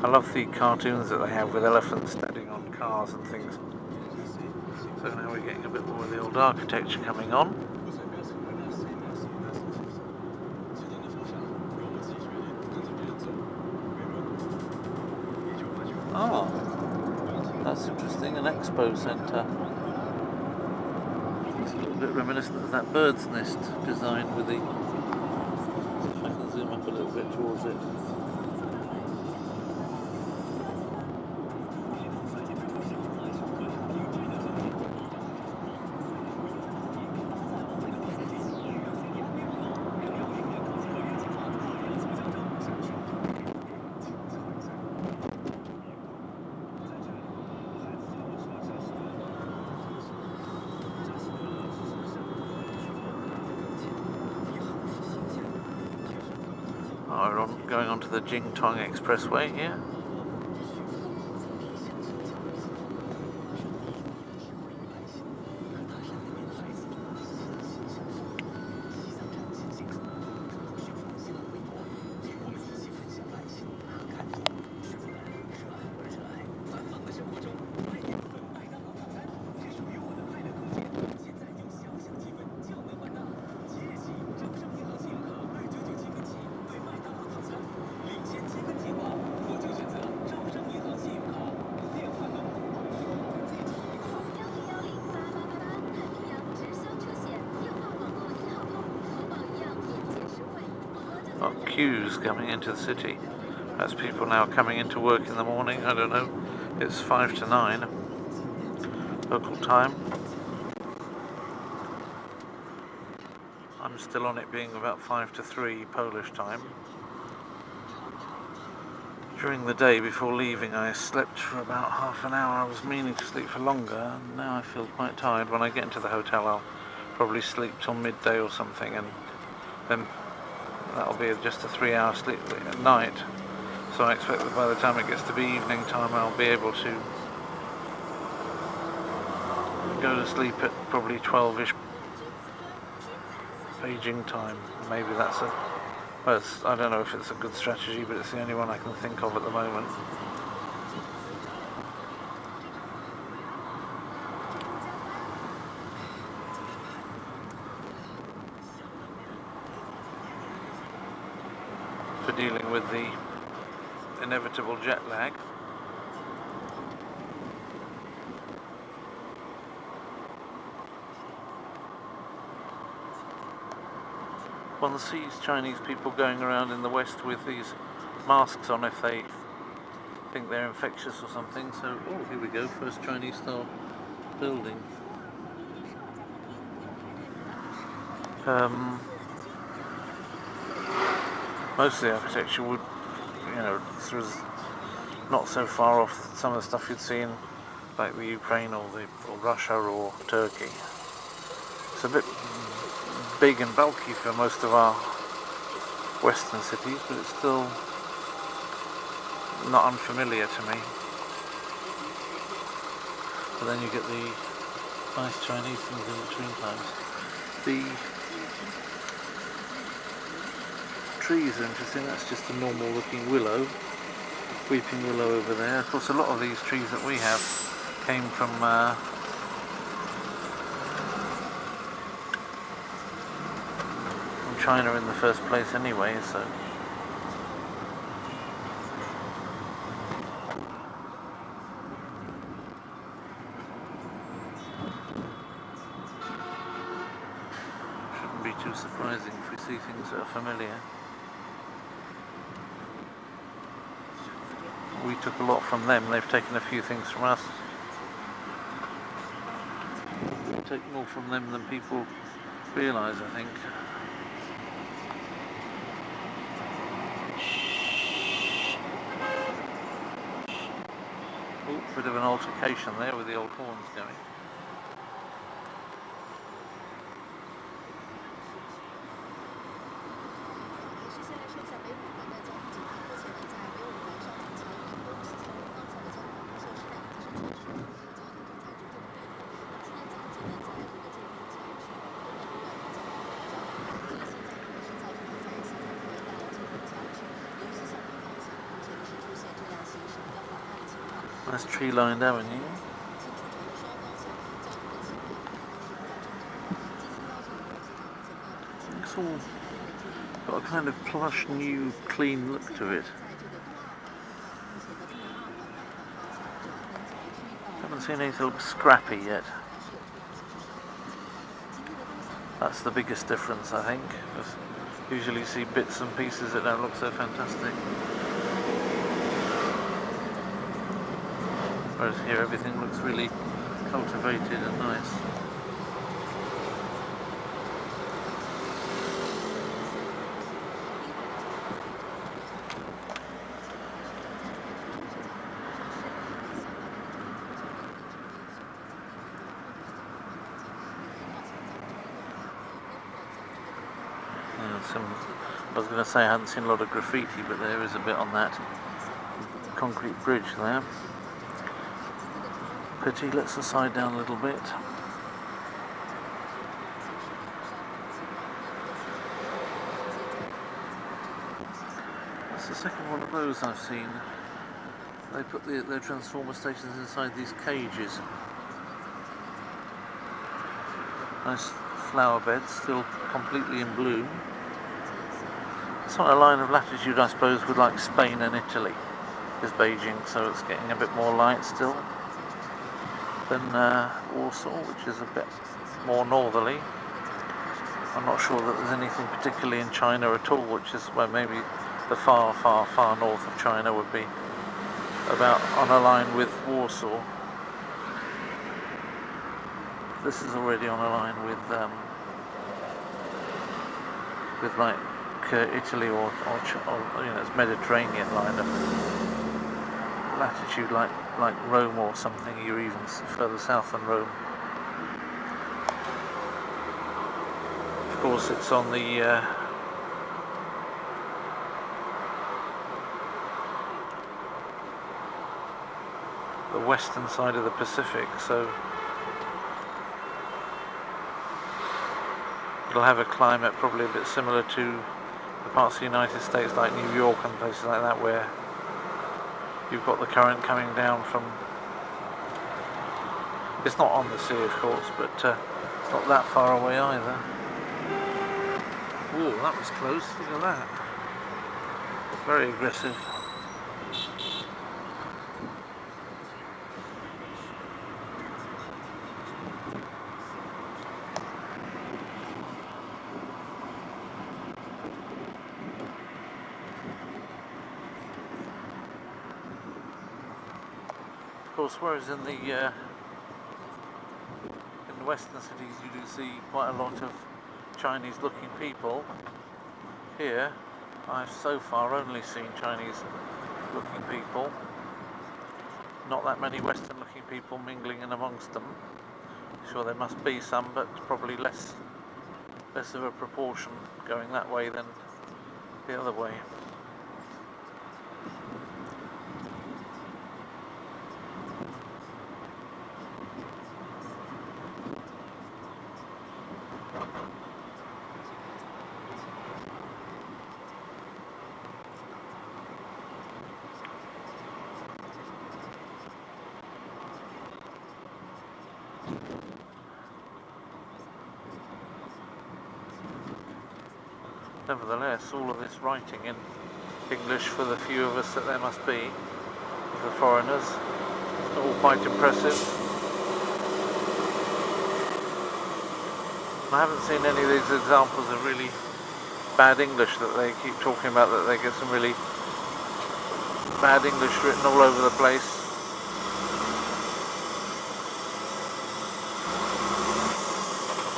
I love the cartoons that they have with elephants standing on cars and things. So now we're getting a bit more of the old architecture coming on. Oh, that's interesting, an expo centre. It's a little bit reminiscent of that bird's nest design with the... See if I can zoom up a little bit towards it. We're going on to the Jingtong Expressway here. Queues coming into the city. That's people now coming into work in the morning. I don't know, it's 5 to 9 local time. I'm still on it being about 5 to 3 Polish time. During the day before leaving I slept for about half an hour. I was meaning to sleep for longer, and now I feel quite tired. When I get into the hotel I'll probably sleep till midday or something, and then that'll be just a 3-hour sleep at night. So I expect that by the time it gets to be evening time I'll be able to go to sleep at probably 12ish Beijing time. Maybe that's well, I don't know if it's a good strategy, but it's the only one I can think of at the moment. For dealing with the inevitable jet lag. One sees Chinese people going around in the West with these masks on if they think they're infectious or something. So, oh, here we go, first Chinese style building. Most of the architecture would, sort of not so far off some of the stuff you'd see in like the Ukraine or Russia or Turkey. It's a bit big and bulky for most of our Western cities, but it's still not unfamiliar to me. But then you get the nice Chinese things in between times. The trees are interesting. That's just a normal looking willow, weeping willow over there. Of course, a lot of these trees that we have came from China in the first place anyway, so shouldn't be too surprising if we see things that are familiar. We took a lot from them, they've taken a few things from us. We take more from them than people realise, I think. Oh, bit of an altercation there with the old horns going. Nice tree-lined avenue. It's all got a kind of plush, new, clean look to it. Haven't seen anything look scrappy yet. That's the biggest difference, I think. Because usually you see bits and pieces that don't look so fantastic. Whereas here everything looks really cultivated and nice. I was going to say I hadn't seen a lot of graffiti, but there is a bit on that concrete bridge there. Pity, lets the side down a little bit. That's the second one of those I've seen. They put their transformer stations inside these cages. Nice flower beds, still completely in bloom. It's on a line of latitude, I suppose, with like Spain and Italy, is Beijing, so it's getting a bit more light still than Warsaw, which is a bit more northerly. I'm not sure that there's anything particularly in China at all, which is where maybe the far, far, far north of China would be about on a line with Warsaw. This is already on a line with like Italy or you know, it's Mediterranean line of latitude, like Rome or something. You're even further south than Rome. Of course, it's on the western side of the Pacific, so it'll have a climate probably a bit similar to the parts of the United States like New York and places like that, where you've got the current coming down from, it's not on the sea of course, but it's not that far away either. Ooh, that was close, look at that. Very aggressive. Of course, whereas in the western cities you do see quite a lot of Chinese looking people, here I've so far only seen Chinese looking people. Not that many western looking people mingling in amongst them. Sure there must be some, but probably less of a proportion going that way than the other way. Nevertheless, all of this writing in English for the few of us that there must be, the foreigners, all quite impressive. I haven't seen any of these examples of really bad English that they keep talking about, that they get some really bad English written all over the place.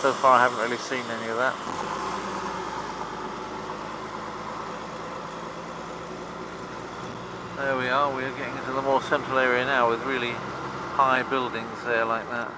So far I haven't really seen any of that. There we are, we're getting into the more central area now with really high buildings there like that.